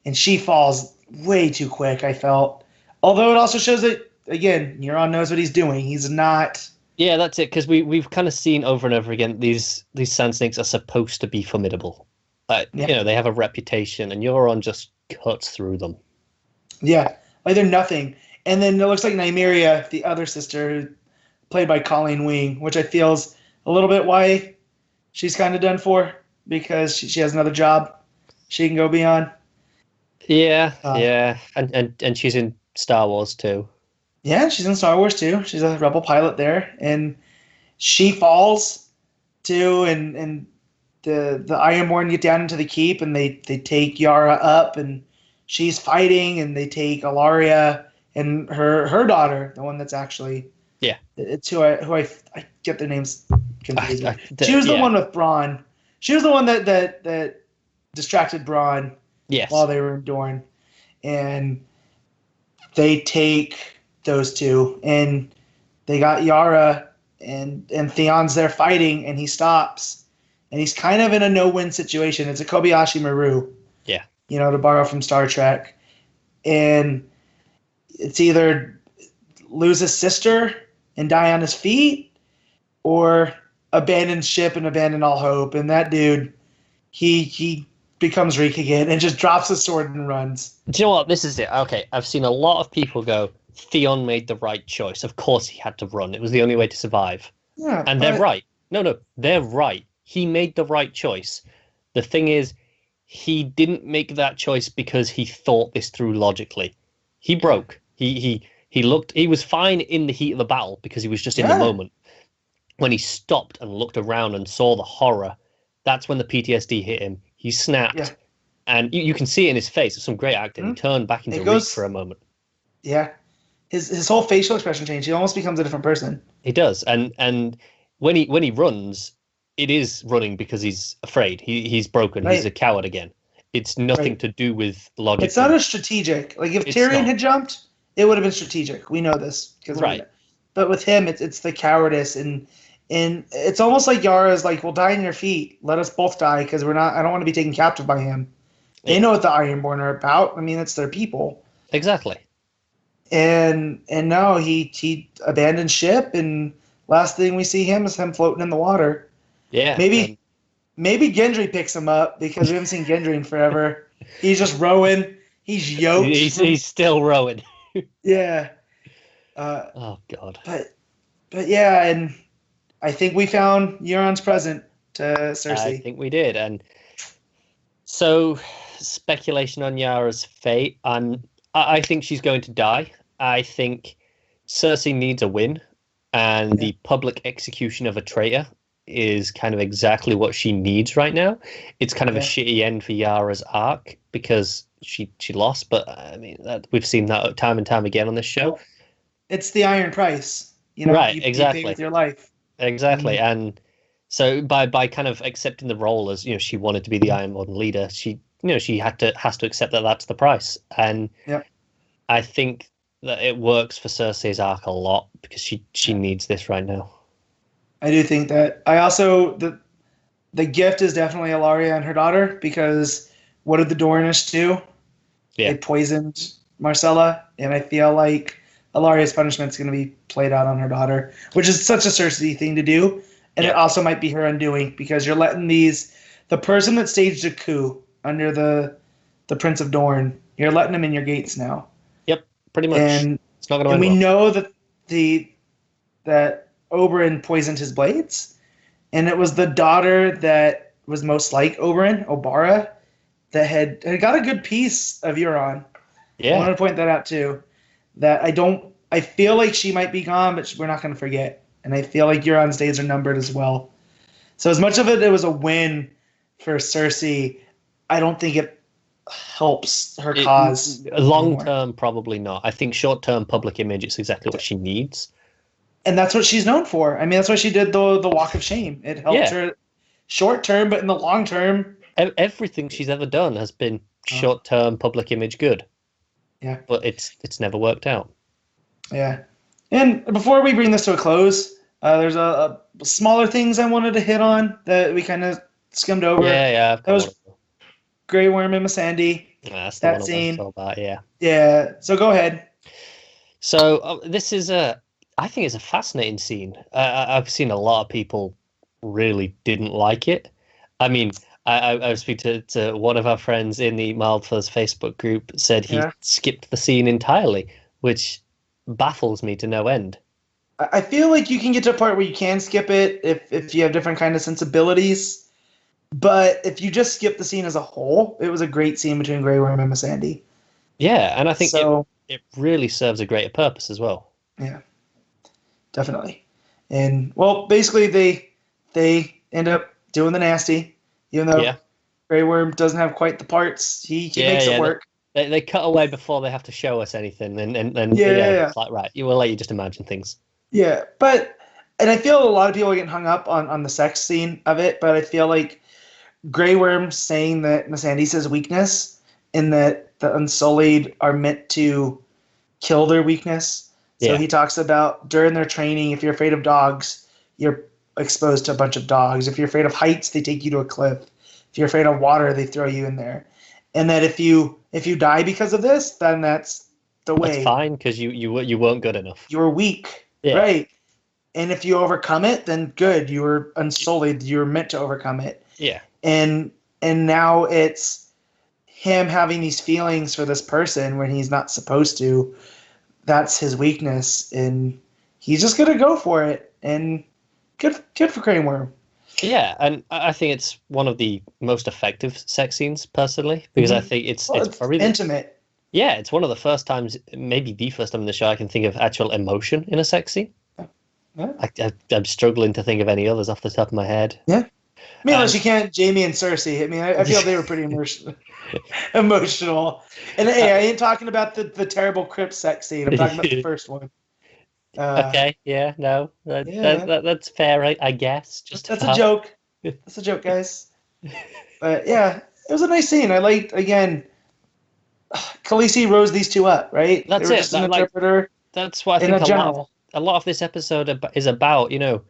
and she falls way too quick, I felt. Although it also shows that, again, Euron knows what he's doing. He's not... Yeah, that's it. Because we've kind of seen over and over again these sand snakes are supposed to be formidable. Yeah. You know, they have a reputation, and Euron just cuts through them. Yeah, like they're nothing. And then it looks like Nymeria, the other sister, played by Colleen Wing, which I feel is a little bit why she's kind of done for, because she has another job she can go beyond. Yeah, yeah, and she's in Star Wars too. Yeah, she's in Star Wars too. She's a rebel pilot there, and she falls too, and the Ironborn get down into the keep, and they take Yara up, and she's fighting, and they take Alaria and her daughter, the one that's actually it's who I get their names confused. She was the one with Bronn. She was the one that distracted Bronn. Yes. While they were in Dorne, and they take those two, and they got Yara, and Theon's there fighting, and he stops, and he's kind of in a no-win situation. It's a Kobayashi Maru. Yeah. You know, to borrow from Star Trek. And it's either lose his sister and die on his feet, or abandon ship and abandon all hope. And that dude, he becomes Reek again and just drops his sword and runs. Do you know what? This is it. Okay, I've seen a lot of people go, Theon made the right choice. Of course he had to run. It was the only way to survive. Yeah, and they're right. No, they're right. He made the right choice. The thing is, he didn't make that choice because he thought this through logically. He broke. He looked. He was fine in the heat of the battle because he was just in the moment. When he stopped and looked around and saw the horror, that's when the PTSD hit him. He snapped, and you can see it in his face. It's some great acting. He turned back into Reek for a moment. Yeah, his whole facial expression changed. He almost becomes a different person. He does, and when he runs, it is running because he's afraid. He's broken. Right. He's a coward again. It's nothing to do with logic. It's not a strategic. Like if Tyrion had jumped, it would have been strategic. We know this because but with him, it's the cowardice, and it's almost like Yara's like, "We'll die in your feet. Let us both die because we're not. I don't want to be taken captive by him." They know what the Ironborn are about. I mean, it's their people. Exactly. And no, he abandoned ship, and last thing we see him is him floating in the water. Yeah. Maybe Gendry picks him up because we haven't seen Gendry in forever. He's just rowing. He's yoked. He's still rowing. Yeah. Oh God. But yeah, and I think we found Euron's present to Cersei. I think we did, and so speculation on Yara's fate. I think she's going to die. I think Cersei needs a win, and the public execution of a traitor is kind of exactly what she needs right now. It's kind of a shitty end for Yara's arc because she lost, but I mean we've seen that time and time again on this show. It's the iron price, you know. Right, exactly. You pay with your life. Exactly, and so by kind of accepting the role as she wanted to be the Ironborn leader, she has to accept that that's the price, and I think that it works for Cersei's arc a lot because she needs this right now. I do think that. I also the gift is definitely Alaria and her daughter, because what did the Dornish do? Yeah. They poisoned Marcella, and I feel like Alaria's punishment is going to be played out on her daughter, which is such a Cersei thing to do, and it also might be her undoing because you're letting the person that staged a coup under the Prince of Dorne, you're letting him in your gates now. Yep, pretty much. And it's not going to and end we well. know that Oberyn poisoned his blades, and it was the daughter that was most like Oberyn, Obara, that had got a good piece of Euron. Yeah. I wanted to point that out too. That I feel like she might be gone, but we're not going to forget. And I feel like Euron's days are numbered as well. So as much of it was a win for Cersei, I don't think it helps her cause. Long term, probably not. I think short term public image is exactly what she needs. And that's what she's known for. I mean, that's why she did the Walk of Shame. It helped her short term, but in the long term, everything she's ever done has been short term public image good. Yeah, but it's never worked out. Yeah, and before we bring this to a close, there's a smaller things I wanted to hit on that we kind of skimmed over. Yeah. That was Grey Worm and Missandei. That's the That one I want to scene. talk about. Yeah. Yeah. So go ahead. So this is I think it's a fascinating scene. I've seen a lot of people really didn't like it. I mean, I was speaking to one of our friends in the Mild Fuzz Facebook group, said he Yeah. skipped the scene entirely, which baffles me to no end. I feel like you can get to a part where you can skip it if you have different kind of sensibilities. But if you just skip the scene as a whole, it was a great scene between Grey Worm and Miss Andy. Yeah, and I think So it really serves a greater purpose as well. yeah, definitely. And well, basically they end up doing the nasty, even though Yeah, Grey Worm doesn't have quite the parts. He yeah, makes it yeah. work. They cut away before they have to show us anything, and Yeah, yeah, yeah, yeah. it's like right, you will let you just imagine things. Yeah, but and I feel a lot of people are getting hung up on the sex scene of it, but I feel like Grey Worm saying that Miss Andy's his weakness and that the Unsullied are meant to kill their weakness. So Yeah, he talks about during their training, if you're afraid of dogs, you're exposed to a bunch of dogs. If you're afraid of heights, they take you to a cliff. If you're afraid of water, they throw you in there. And that if you die because of this, then that's the that's way. fine because you weren't good enough. You're weak. Yeah, Right. And if you overcome it, then good. You were unsullied. You were meant to overcome it. yeah, And now it's him having these feelings for this person when he's not supposed to. That's his weakness, and he's just gonna go for it. And good for Crane Worm. yeah. And I think it's one of the most effective sex scenes personally because I think Well, it's it's probably intimate. yeah, it's one of the first times, maybe the first time in the show I can think of actual emotion in a sex scene. Yeah. I'm struggling to think of any others off the top of my head. Yeah. I mean, unless And you can't Jamie and Cersei. I mean, I feel they were pretty emotional. And hey, I ain't talking about the terrible crypt sex scene. I'm talking about the first one. okay, yeah, no, Yeah, that's fair, I guess. Just that's a joke. That's a joke, guys. But yeah, it was a nice scene. I liked again. Khaleesi rose these two up, right? They That's were it. just an That like interpreter that's what I in think a general. a lot of this episode is about. You know,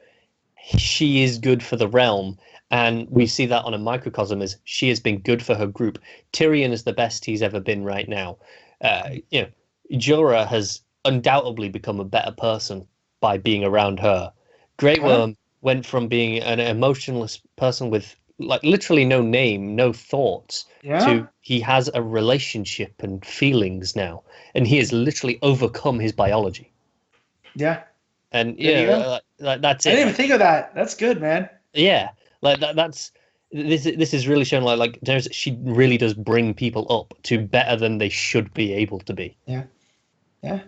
she is good for the realm, and we see that on a microcosm as she has been good for her group. Tyrion is the best he's ever been right now. You know, Jorah has undoubtedly become a better person by being around her. Grey Huh? Worm went from being an emotionless person with like literally no name, no thoughts, Yeah, to he has a relationship and feelings now, and he has literally overcome his biology. yeah. And There you go. that's I it. didn't even Like think of that. That's good, man. yeah, that's this is really showing like she really does bring people up to better than they should be able to be. Yeah, yeah.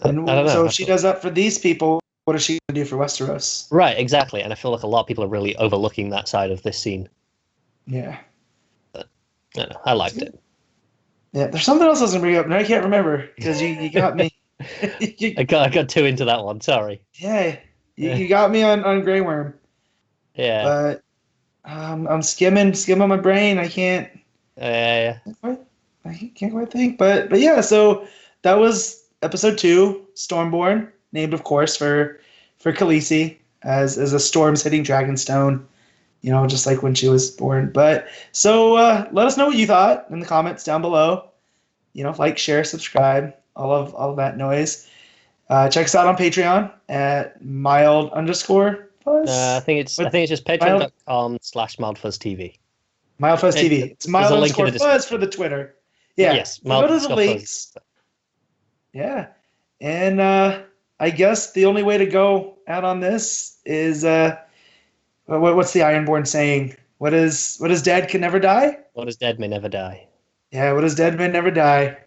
I don't And know. so I if she feel, does that for these people, what is she gonna do for Westeros? right, exactly. And I feel like a lot of people are really overlooking that side of this scene. Yeah. But, I don't know, I liked it. Yeah, there's something else I was gonna bring up, and I can't remember because you got me. I got too into that one. Sorry. Yeah, Yeah, you got me on Grey Worm, yeah, but I'm skimming my brain. yeah. Quite, I can't quite think, but yeah. So that was episode 2, Stormborn, named of course for Khaleesi as a storm's hitting Dragonstone. You know, just like when she was born. But so let us know what you thought in the comments down below. You know, like, share, subscribe, all of that noise. Check us out on Patreon at mild_fuzz. I What think it's just mild patreon.com/mildfuzztv. mild fuzz It, TV. It's there's mild a link in underscore the fuzz for description. the Twitter. But Yeah. yes, So go mild to the underscore fuzz. links. Yeah. And I guess the only way to go out on this is what's the Ironborn saying? What is dead can never die? What is dead may never die. Yeah, what is dead may never die.